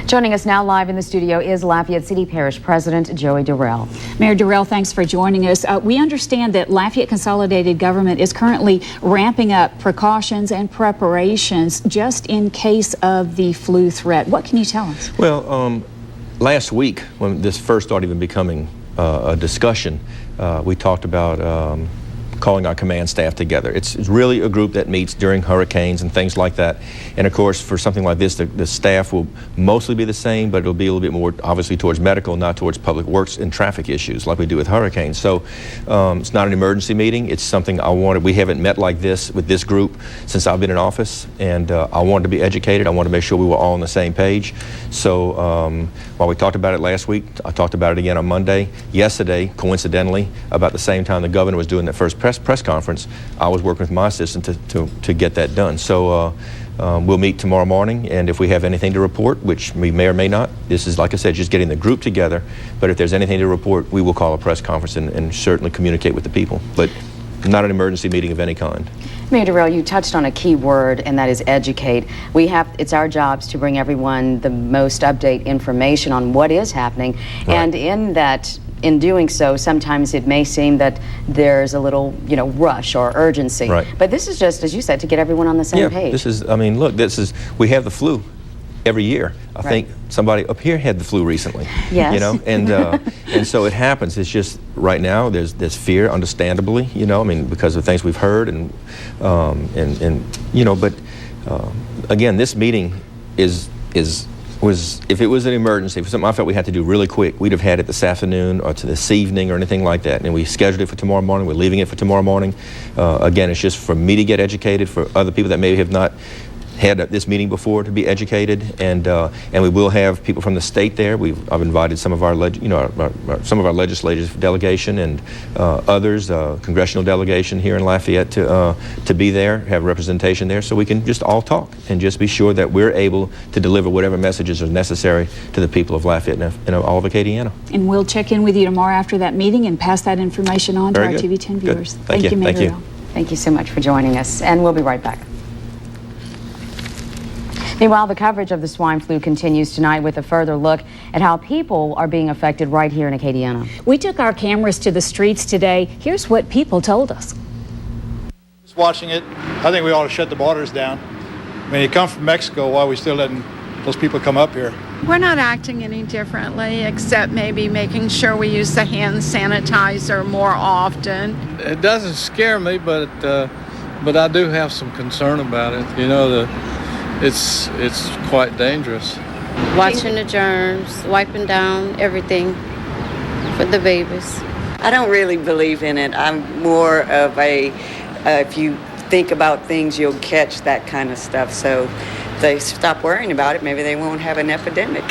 Joining us now live in the studio is Lafayette City Parish President Joey+Durel. Mayor Durel, thanks for joining us. We understand that Lafayette Consolidated Government is currently ramping up precautions and preparations just in case of the flu threat. What can you tell us? Well, last week, when this first started even becoming a discussion, we talked about calling our command staff together. It's really a group that meets during hurricanes and things like that. And of course, for something like this, the staff will mostly be the same, but it'll be a little bit more obviously towards medical, not towards public works and traffic issues like we do with hurricanes. So it's not an emergency meeting. It's something I wanted. We haven't met like this with this group since I've been in office, and I wanted to be educated. I wanted to make sure we were all on the same page. So while we talked about it last week, I talked about it again on Monday. Yesterday, coincidentally, about the same time the governor was doing that first press conference, I was working with my assistant to get that done. So we'll meet tomorrow morning, and if we have anything to report, which we may or may not, this is, like I said, just getting the group together, but if there's anything to report, we will call a press conference and certainly communicate with the people, but not an emergency meeting of any kind. Mayor Durel, you touched on a key word, and that is educate. It's our jobs to bring everyone the most up-to-date information on what is happening, right. And in doing so, sometimes it may seem that there's a little, rush or urgency. Right. But this is just, as you said, to get everyone on the same page. This is, I mean, look, we have the flu every year. I think somebody up here had the flu recently. Yes. And so it happens. It's just right now there's fear, understandably, because of things we've heard but again, this meeting was if it was an emergency, if it was something I felt we had to do really quick, we'd have had it this afternoon or to this evening or anything like that. And we scheduled it for tomorrow morning. We're leaving it for tomorrow morning. Again, it's just for me to get educated, for other people that maybe have not had this meeting before to be educated, and we will have people from the state there. I've invited some of our some of our legislative delegation and others, congressional delegation here in Lafayette to be there, have representation there, so we can just all talk and just be sure that we're able to deliver whatever messages are necessary to the people of Lafayette and all of Acadiana. And we'll check in with you tomorrow after that meeting and pass that information on to our TV 10 viewers. Thank you, Mayor Durel. Durel. Thank you so much for joining us, and we'll be right back. Meanwhile, the coverage of the swine flu continues tonight with a further look at how people are being affected right here in Acadiana. We took our cameras to the streets today. Here's what people told us. Just watching it, I think we ought to shut the borders down. I mean, you come from Mexico, why are we still letting those people come up here? We're not acting any differently, except maybe making sure we use the hand sanitizer more often. It doesn't scare me, but I do have some concern about it. It's quite dangerous. Watching the germs, wiping down everything for the babies. I don't really believe in it. I'm more of if you think about things, you'll catch that kind of stuff. So if they stop worrying about it, maybe they won't have an epidemic.